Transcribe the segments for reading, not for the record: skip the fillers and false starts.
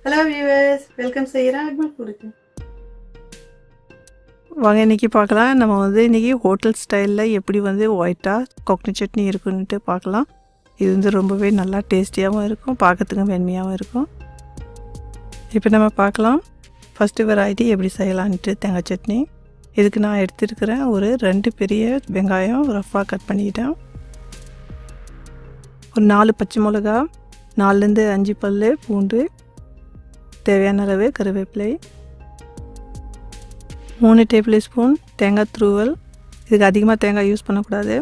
Hello viewers, welcome செய்கிறேன் அக்மல் ஃபுட்டுக்கு. வாங்க இன்றைக்கி பார்க்கலாம். நம்ம இன்றைக்கி ஹோட்டல் ஸ்டைலில் எப்படி ஒயிட்டாக கொக்கனட் சட்னி இருக்குன்ட்டு பார்க்கலாம். இது ரொம்பவே நல்லா டேஸ்டியாகவும் இருக்கும், பார்க்கறதுக்கும் வெண்மையாகவும் இருக்கும். இப்போ நம்ம பார்க்கலாம் ஃபஸ்ட்டு வெரைட்டி எப்படி செய்யலான்ட்டு தேங்காய் சட்னி. இதுக்கு நான் எடுத்துருக்கிறேன் ஒரு 2 பெரிய வெங்காயம் ரஃப்பாக கட் பண்ணிக்கிட்டேன். ஒரு 4 பச்சை மிளகா, 4லேருந்து 5 பல் பூண்டு, தேவையான அளவு கருவேப்பிலை, 3 டேபிள் ஸ்பூன் தேங்காய் துருவல். இதுக்கு அதிகமாக தேங்காய் யூஸ் பண்ணக்கூடாது.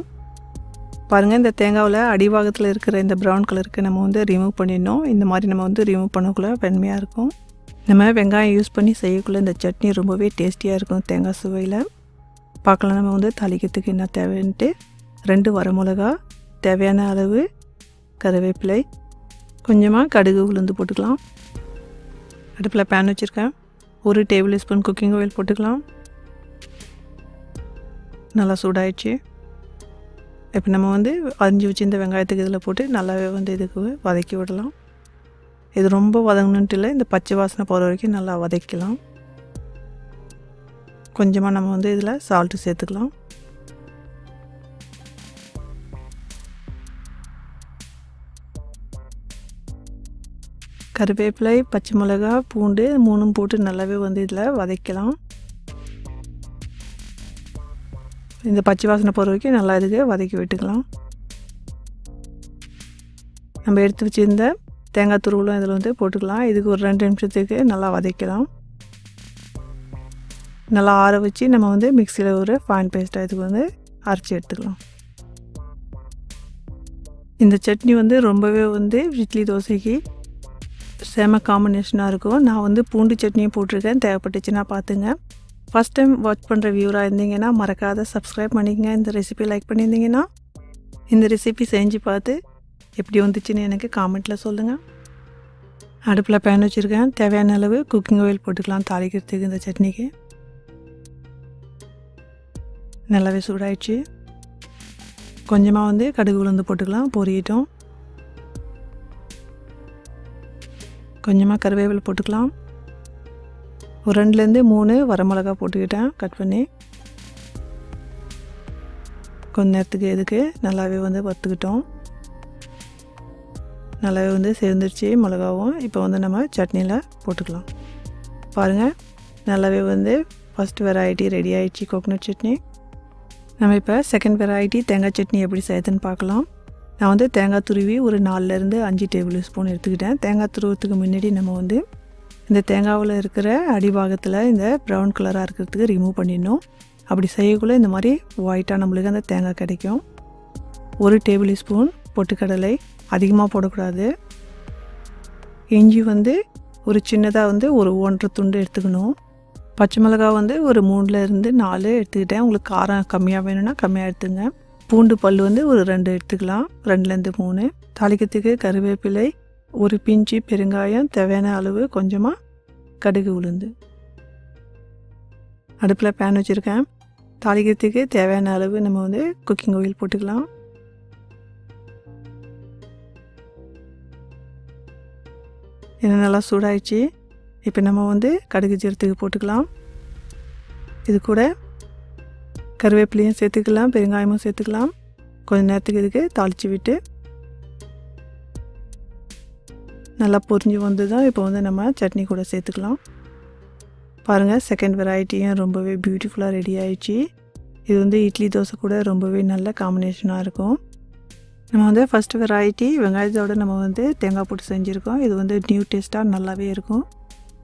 பாருங்கள், இந்த தேங்காவில் அடிபாகத்தில் இருக்கிற இந்த ப்ரௌன் கலருக்கு நம்ம ரிமூவ் பண்ணிடணும். இந்த மாதிரி நம்ம ரிமூவ் பண்ணக்குள்ளே வெண்மையாக இருக்கும். நம்ம வெங்காயம் யூஸ் பண்ணி செய்யக்குள்ளே இந்த சட்னி ரொம்பவே டேஸ்டியாக இருக்கும் தேங்காய் சுவையில். பார்க்கலாம் நம்ம தாளிக்கிறதுக்கு என்ன தேவைன்ட்டு. 2 வரமிளகா, தேவையான அளவு கருவேப்பிலை, கொஞ்சமாக கடுகு உளுந்து போட்டுக்கலாம். அடுப்பில் பேன் வச்சுருக்கேன். 1 டேபிள் ஸ்பூன் குக்கிங் ஆயில் போட்டுக்கலாம். நல்லா சூடாயிடுச்சு. இப்போ நம்ம அரிஞ்சு வச்சு இந்த வெங்காயத்துக்கு இதில் போட்டு நல்லாவே இதுக்கு வதக்கி விடலாம். இது ரொம்ப வதங்கணுன்ட்டு இல்லை, இந்த பச்சை வாசனை போகிற வரைக்கும் நல்லா வதக்கலாம். கொஞ்சமாக நம்ம இதில் சால்ட்டு சேர்த்துக்கலாம். கருவேப்பிலை, பச்சை மிளகா, பூண்டு 3 போட்டு நல்லாவே இதில் வதக்கலாம். இந்த பச்சை வாசனை போகிற வரைக்கும் நல்லா இதுக்கு வதக்கி விட்டுக்கலாம். நம்ம எடுத்து வச்சுருந்த தேங்காய் துருவலும் இதில் போட்டுக்கலாம். இதுக்கு ஒரு 2 நிமிஷத்துக்கு நல்லா வதக்கலாம். நல்லா ஆற வச்சு நம்ம மிக்சியில் ஒரு ஃபைன் பேஸ்ட்டாக இதுக்கு அரைச்சி எடுத்துக்கலாம். இந்த சட்னி ரொம்பவே இட்லி தோசைக்கு செம காம்பினேஷனாக இருக்கும். நான் பூண்டு சட்னியும் போட்டிருக்கேன், தேவைப்பட்டுச்சுன்னா பார்த்துங்க. ஃபஸ்ட் டைம் வாட்ச் பண்ணுற வியூவராக இருந்தீங்கன்னா மறக்காத சப்ஸ்கிரைப் பண்ணிக்கங்க. இந்த ரெசிபி லைக் பண்ணியிருந்தீங்கன்னா இந்த ரெசிபி செஞ்சு பார்த்து எப்படி வந்துச்சுன்னு எனக்கு காமெண்ட்டில் சொல்லுங்கள். அடுப்பில் பேன் வச்சுருக்கேன். தேவையான அளவு குக்கிங் ஆயில் போட்டுக்கலாம் தாளிக்கிறதுக்கு இந்த சட்னிக்கு. நல்லாவே சூடாயிடுச்சு. கொஞ்சமாக கடுகு உளுந்து போட்டுக்கலாம், பொரியட்டும். கொஞ்சமாக கருவேப்பிலை போட்டுக்கலாம். ஒரு 2லேருந்து 3 வரமிளகா போட்டுக்கிட்டேன் கட் பண்ணி. கொஞ்ச நேரத்துக்கு இதுக்கு நல்லாவே வறுத்துக்கிட்டோம். நல்லாவே சேர்ந்துருச்சு மிளகாவும். இப்போ நம்ம சட்னியில் போட்டுக்கலாம். பாருங்கள், நல்லாவே ஃபஸ்ட் வெரைட்டி ரெடி ஆகிடுச்சு கோகனட் சட்னி. நம்ம இப்போ செகண்ட் வெரைட்டி தேங்காய் சட்னி எப்படி செய்யுதுன்னு பார்க்கலாம். நான் தேங்காய் துருவி ஒரு 4லேருந்து 5 டேபிள் ஸ்பூன் எடுத்துக்கிட்டேன். தேங்காய் துருவத்துக்கு முன்னாடி நம்ம இந்த தேங்காவில் இருக்கிற அடிபாகத்தில் இந்த ப்ரௌன் கலராக இருக்கிறதுக்கு ரிமூவ் பண்ணிடணும். அப்படி செய்யக்குள்ளே இந்த மாதிரி ஒயிட்டாக நம்மளுக்கு அந்த தேங்காய் கிடைக்கும். 1 டேபிள் ஸ்பூன் பொட்டுக்கடலை, அதிகமாக போடக்கூடாது. இஞ்சி ஒரு சின்னதாக ஒரு 1.5 துண்டு எடுத்துக்கணும். பச்சை மிளகா ஒரு 3லேருந்து 4 எடுத்துக்கிட்டேன். உங்களுக்கு காரம் கம்மியாக வேணும்னா கம்மியாக எடுத்துங்க. பூண்டு பல் ஒரு 2 எடுத்துக்கலாம், 2லேருந்து 3. தாளிக்கிறதுக்கு கருவேப்பிலை, ஒரு பிஞ்சு பெருங்காயம், தேவையான அளவு கொஞ்சமாக கடுகு உளுந்து. அடுப்பில் பேன் வச்சுருக்கேன். தாளிக்கிறதுக்கு தேவையான அளவு நம்ம குக்கிங் ஆயில் போட்டுக்கலாம். எண்ணெய் நல்லா சூடாயிடுச்சு. இப்போ நம்ம கடுகு ஜீரகத்துக்கு போட்டுக்கலாம். இது கூட கருவேப்பிலையும் சேர்த்துக்கலாம், பெருங்காயமும் சேர்த்துக்கலாம். கொஞ்சம் நேரத்துக்கு இதுக்கு தாளித்து விட்டு நல்லா பொரிஞ்சு தான் இப்போ நம்ம சட்னி கூட சேர்த்துக்கலாம். பாருங்கள், செகண்ட் வெரைட்டியும் ரொம்பவே பியூட்டிஃபுல்லாக ரெடி ஆகிடுச்சு. இது இட்லி தோசை கூட ரொம்பவே நல்ல காம்பினேஷனாக இருக்கும். நம்ம ஃபஸ்ட்டு வெரைட்டி வெங்காயத்தோடு நம்ம தேங்காய் போட்டு செஞ்சுருக்கோம். இது நியூ டேஸ்ட்டாக நல்லாவே இருக்கும்.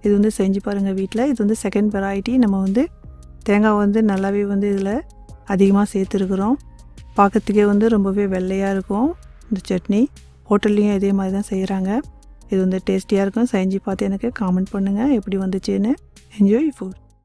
இது செஞ்சு பாருங்கள் வீட்டில். இது செகண்ட் வெரைட்டி. நம்ம தேங்காய் நல்லாவே இதில் அதிகமாக சேர்த்துருக்குறோம். பார்க்கறதுக்கே ரொம்பவே வெள்ளையாக இருக்கும் இந்த சட்னி. ஹோட்டல்லையும் இதே மாதிரி தான் செய்கிறாங்க. இது டேஸ்டியாக இருக்கும். செஞ்சு பார்த்து எனக்கு காமெண்ட் பண்ணுங்கள் எப்படி வந்துச்சுன்னு. Enjoy food.